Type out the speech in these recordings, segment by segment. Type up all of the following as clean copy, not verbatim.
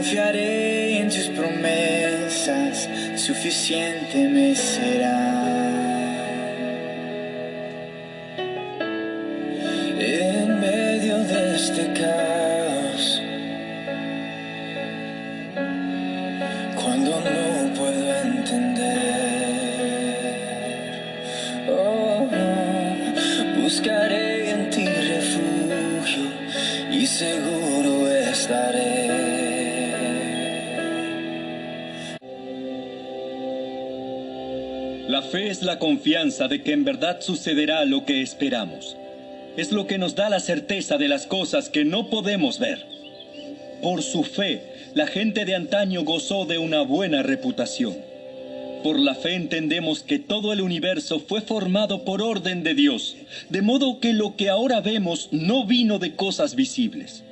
Confiaré en tus promesas, suficiente me será. En medio de este caos, cuando no puedo entender, buscaré en ti refugio y seguro estaré. La fe es la confianza de que en verdad sucederá lo que esperamos. Es lo que nos da la certeza de las cosas que no podemos ver. Por su fe, la gente de antaño gozó de una buena reputación. Por la fe entendemos que todo el universo fue formado por orden de Dios, de modo que lo que ahora vemos no vino de cosas visibles.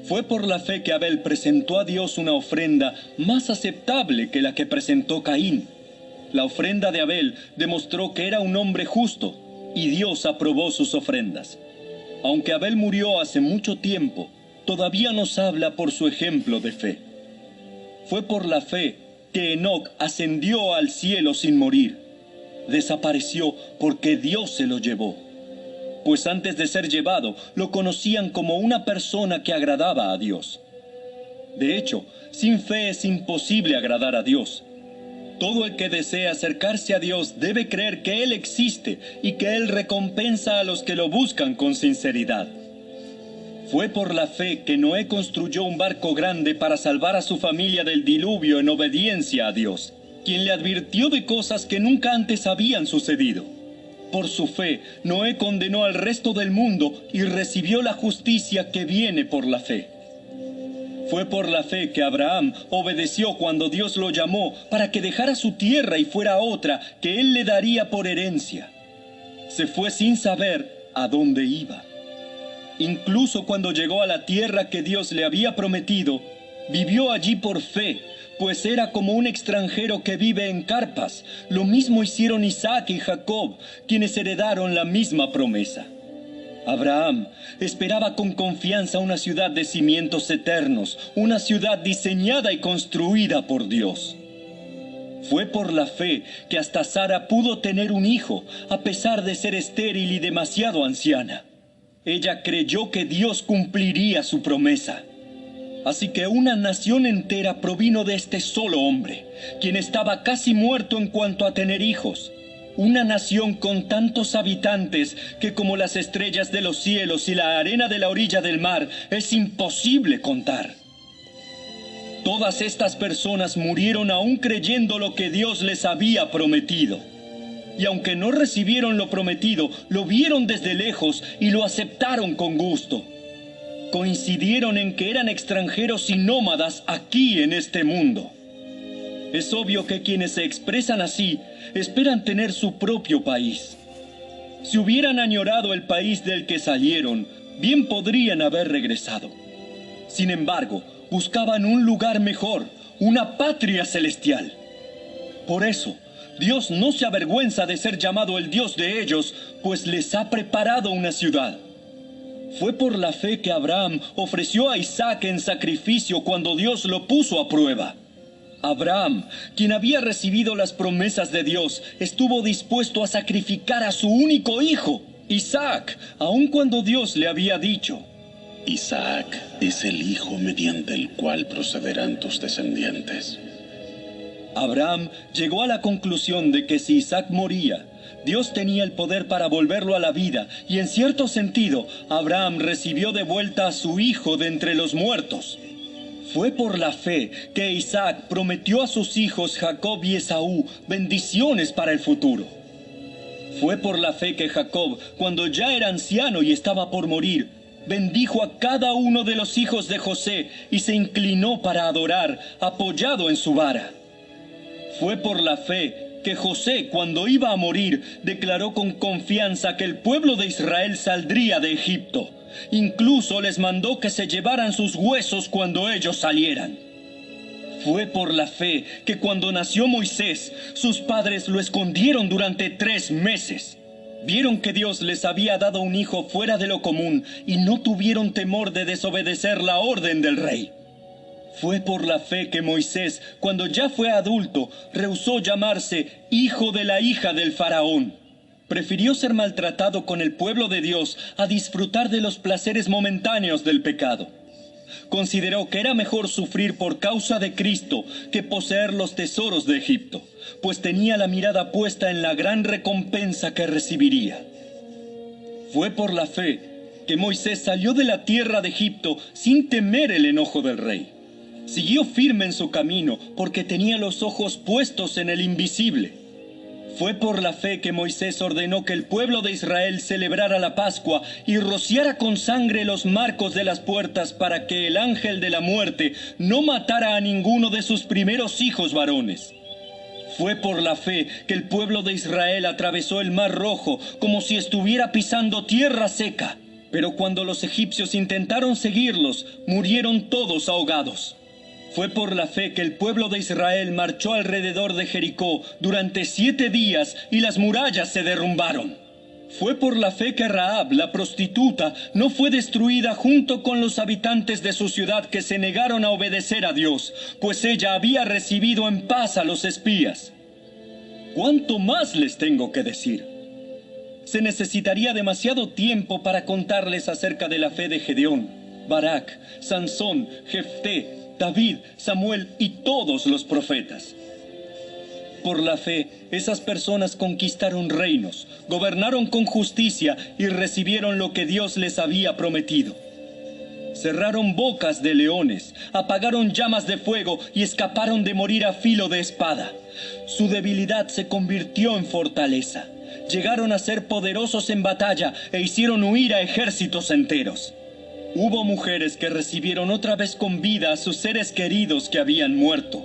Fue por la fe que Abel presentó a Dios una ofrenda más aceptable que la que presentó Caín. La ofrenda de Abel demostró que era un hombre justo, y Dios aprobó sus ofrendas. Aunque Abel murió hace mucho tiempo, todavía nos habla por su ejemplo de fe. Fue por la fe que Enoc ascendió al cielo sin morir. Desapareció porque Dios se lo llevó. Pues antes de ser llevado, lo conocían como una persona que agradaba a Dios. De hecho, sin fe es imposible agradar a Dios. Todo el que desea acercarse a Dios debe creer que Él existe y que Él recompensa a los que lo buscan con sinceridad. Fue por la fe que Noé construyó un barco grande para salvar a su familia del diluvio en obediencia a Dios, quien le advirtió de cosas que nunca antes habían sucedido. Por su fe, Noé condenó al resto del mundo y recibió la justicia que viene por la fe. Fue por la fe que Abraham obedeció cuando Dios lo llamó para que dejara su tierra y fuera a otra que él le daría por herencia. Se fue sin saber a dónde iba. Incluso cuando llegó a la tierra que Dios le había prometido, vivió allí por fe, pues era como un extranjero que vive en carpas. Lo mismo hicieron Isaac y Jacob, quienes heredaron la misma promesa. Abraham esperaba con confianza una ciudad de cimientos eternos, una ciudad diseñada y construida por Dios. Fue por la fe que hasta Sara pudo tener un hijo, a pesar de ser estéril y demasiado anciana. Ella creyó que Dios cumpliría su promesa. Así que una nación entera provino de este solo hombre, quien estaba casi muerto en cuanto a tener hijos. Una nación con tantos habitantes que como las estrellas de los cielos y la arena de la orilla del mar es imposible contar. Todas estas personas murieron aún creyendo lo que Dios les había prometido. Y aunque no recibieron lo prometido, lo vieron desde lejos y lo aceptaron con gusto. Coincidieron en que eran extranjeros y nómadas aquí en este mundo. Es obvio que quienes se expresan así esperan tener su propio país. Si hubieran añorado el país del que salieron, bien podrían haber regresado. Sin embargo, buscaban un lugar mejor, una patria celestial. Por eso, Dios no se avergüenza de ser llamado el Dios de ellos, pues les ha preparado una ciudad. Fue por la fe que Abraham ofreció a Isaac en sacrificio cuando Dios lo puso a prueba. Abraham, quien había recibido las promesas de Dios, estuvo dispuesto a sacrificar a su único hijo, Isaac, aun cuando Dios le había dicho: Isaac es el hijo mediante el cual procederán tus descendientes. Abraham llegó a la conclusión de que si Isaac moría, Dios tenía el poder para volverlo a la vida, y en cierto sentido, Abraham recibió de vuelta a su hijo de entre los muertos. Fue por la fe que Isaac prometió a sus hijos Jacob y Esaú bendiciones para el futuro. Fue por la fe que Jacob, cuando ya era anciano y estaba por morir, bendijo a cada uno de los hijos de José y se inclinó para adorar, apoyado en su vara. Fue por la fe que José, cuando iba a morir, declaró con confianza que el pueblo de Israel saldría de Egipto. Incluso les mandó que se llevaran sus huesos cuando ellos salieran. Fue por la fe que cuando nació Moisés, sus padres lo escondieron durante 3 meses. Vieron que Dios les había dado un hijo fuera de lo común y no tuvieron temor de desobedecer la orden del rey. Fue por la fe que Moisés, cuando ya fue adulto, rehusó llamarse hijo de la hija del faraón. Prefirió ser maltratado con el pueblo de Dios a disfrutar de los placeres momentáneos del pecado. Consideró que era mejor sufrir por causa de Cristo que poseer los tesoros de Egipto, pues tenía la mirada puesta en la gran recompensa que recibiría. Fue por la fe que Moisés salió de la tierra de Egipto sin temer el enojo del rey. Siguió firme en su camino porque tenía los ojos puestos en el invisible. Fue por la fe que Moisés ordenó que el pueblo de Israel celebrara la Pascua y rociara con sangre los marcos de las puertas para que el ángel de la muerte no matara a ninguno de sus primeros hijos varones. Fue por la fe que el pueblo de Israel atravesó el Mar Rojo como si estuviera pisando tierra seca. Pero cuando los egipcios intentaron seguirlos, murieron todos ahogados. Fue por la fe que el pueblo de Israel marchó alrededor de Jericó durante 7 días y las murallas se derrumbaron. Fue por la fe que Rahab, la prostituta, no fue destruida junto con los habitantes de su ciudad que se negaron a obedecer a Dios, pues ella había recibido en paz a los espías. ¿Cuánto más les tengo que decir? Se necesitaría demasiado tiempo para contarles acerca de la fe de Gedeón, Barak, Sansón, Jefté, David, Samuel y todos los profetas. Por la fe, esas personas conquistaron reinos, gobernaron con justicia y recibieron lo que Dios les había prometido. Cerraron bocas de leones, apagaron llamas de fuego y escaparon de morir a filo de espada. Su debilidad se convirtió en fortaleza. Llegaron a ser poderosos en batalla e hicieron huir a ejércitos enteros. Hubo mujeres que recibieron otra vez con vida a sus seres queridos que habían muerto.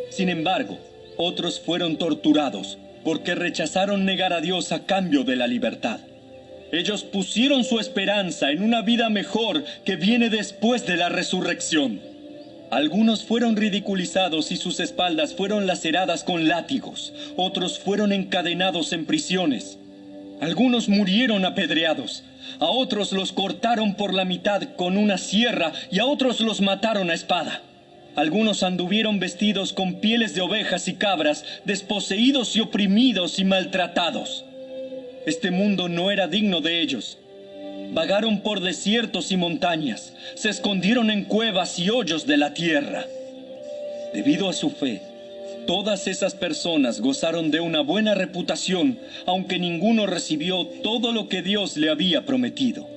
Sin embargo, otros fueron torturados porque rechazaron negar a Dios a cambio de la libertad. Ellos pusieron su esperanza en una vida mejor que viene después de la resurrección. Algunos fueron ridiculizados y sus espaldas fueron laceradas con látigos. Otros fueron encadenados en prisiones. Algunos murieron apedreados. A otros los cortaron por la mitad con una sierra y a otros los mataron a espada. Algunos anduvieron vestidos con pieles de ovejas y cabras, desposeídos y oprimidos y maltratados. Este mundo no era digno de ellos. Vagaron por desiertos y montañas, se escondieron en cuevas y hoyos de la tierra. Debido a su fe, todas esas personas gozaron de una buena reputación, aunque ninguno recibió todo lo que Dios le había prometido.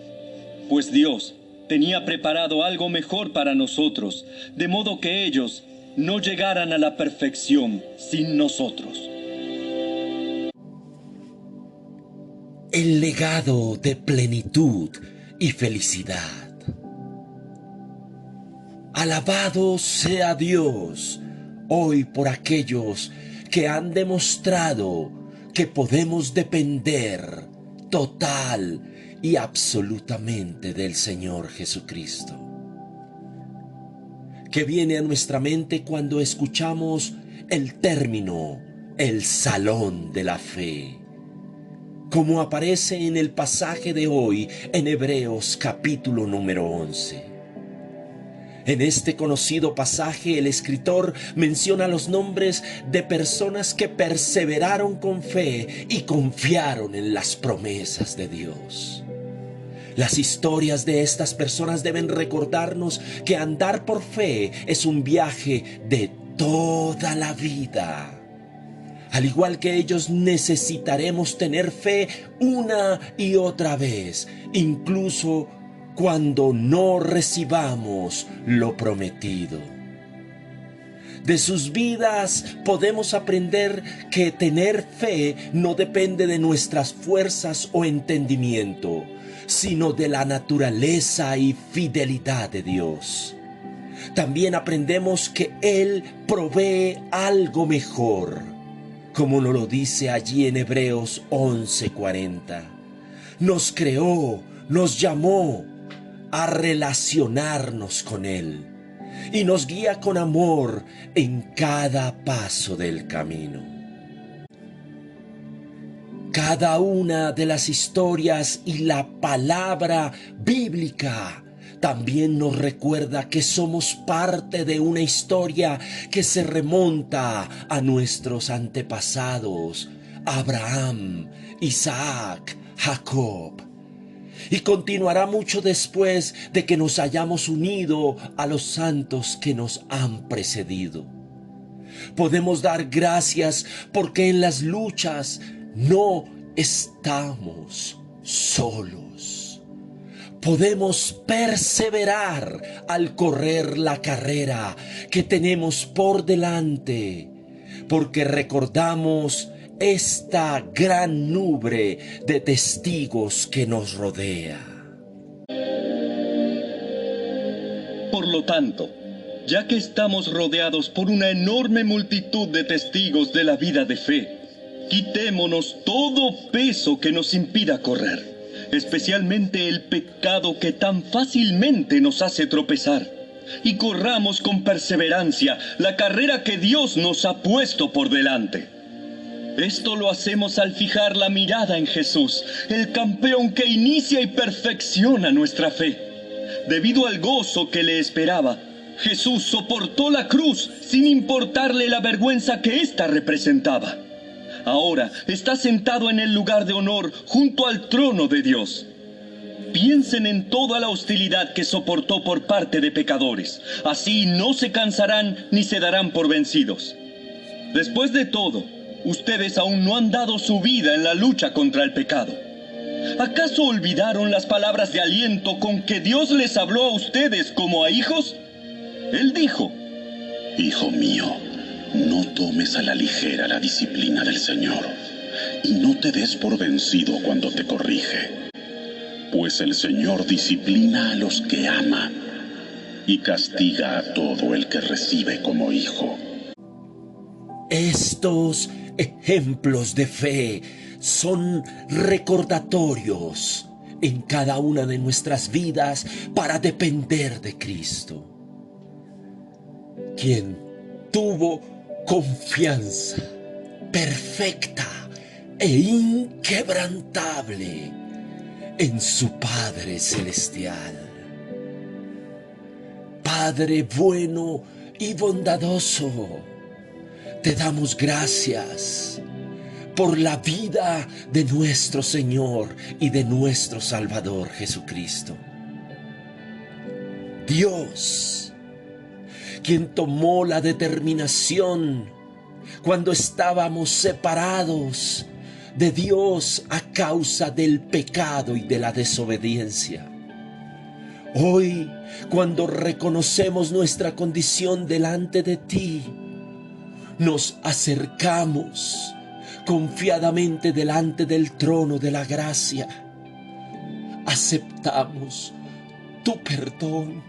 Pues Dios tenía preparado algo mejor para nosotros, de modo que ellos no llegaran a la perfección sin nosotros. El legado de plenitud y felicidad. Alabado sea Dios hoy por aquellos que han demostrado que podemos depender total y absolutamente del Señor Jesucristo. Que viene a nuestra mente cuando escuchamos el término, el salón de la fe, como aparece en el pasaje de hoy en Hebreos capítulo número 11. En este conocido pasaje el escritor menciona los nombres de personas que perseveraron con fe y confiaron en las promesas de Dios. Las historias de estas personas deben recordarnos que andar por fe es un viaje de toda la vida. Al igual que ellos, necesitaremos tener fe una y otra vez, incluso cuando no recibamos lo prometido. De sus vidas podemos aprender que tener fe no depende de nuestras fuerzas o entendimiento, sino de la naturaleza y fidelidad de Dios. También aprendemos que Él provee algo mejor, como nos lo dice allí en Hebreos 11:40. Nos creó, nos llamó a relacionarnos con Él y nos guía con amor en cada paso del camino. Cada una de las historias y la palabra bíblica también nos recuerda que somos parte de una historia que se remonta a nuestros antepasados, Abraham, Isaac, Jacob. Y continuará mucho después de que nos hayamos unido a los santos que nos han precedido. Podemos dar gracias porque en las luchas no estamos solos. Podemos perseverar al correr la carrera que tenemos por delante, porque recordamos esta gran nube de testigos que nos rodea. Por lo tanto, ya que estamos rodeados por una enorme multitud de testigos de la vida de fe, quitémonos todo peso que nos impida correr, especialmente el pecado que tan fácilmente nos hace tropezar, y corramos con perseverancia la carrera que Dios nos ha puesto por delante. Esto lo hacemos al fijar la mirada en Jesús, el campeón que inicia y perfecciona nuestra fe. Debido al gozo que le esperaba, Jesús soportó la cruz sin importarle la vergüenza que ésta representaba. Ahora está sentado en el lugar de honor junto al trono de Dios. Piensen en toda la hostilidad que soportó por parte de pecadores. Así no se cansarán ni se darán por vencidos. Después de todo, ustedes aún no han dado su vida en la lucha contra el pecado. ¿Acaso olvidaron las palabras de aliento con que Dios les habló a ustedes como a hijos? Él dijo: Hijo mío, no tomes a la ligera la disciplina del Señor, y no te des por vencido cuando te corrige. Pues el Señor disciplina a los que ama, y castiga a todo el que recibe como hijo. Estos ejemplos de fe son recordatorios en cada una de nuestras vidas para depender de Cristo, quien tuvo confianza perfecta e inquebrantable en su Padre Celestial. Padre bueno y bondadoso, te damos gracias por la vida de nuestro Señor y de nuestro Salvador Jesucristo. Dios, quien tomó la determinación cuando estábamos separados de Dios a causa del pecado y de la desobediencia. Hoy, cuando reconocemos nuestra condición delante de ti, nos acercamos confiadamente delante del trono de la gracia. Aceptamos tu perdón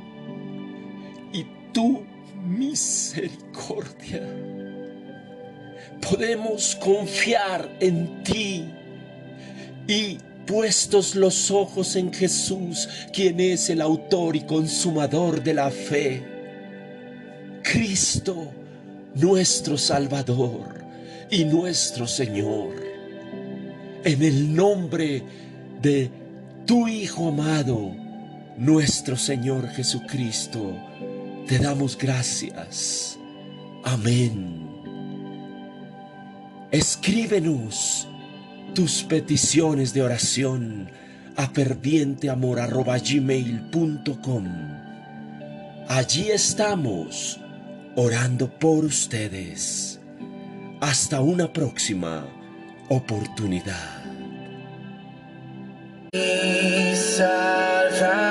y tu misericordia. Podemos confiar en ti y, puestos los ojos en Jesús, quien es el autor y consumador de la fe, Cristo, nuestro Salvador y nuestro Señor, en el nombre de tu Hijo amado, nuestro Señor Jesucristo, te damos gracias. Amén. Escríbenos tus peticiones de oración a fervienteamor@gmail.com. Allí estamos orando por ustedes. Hasta una próxima oportunidad. Salva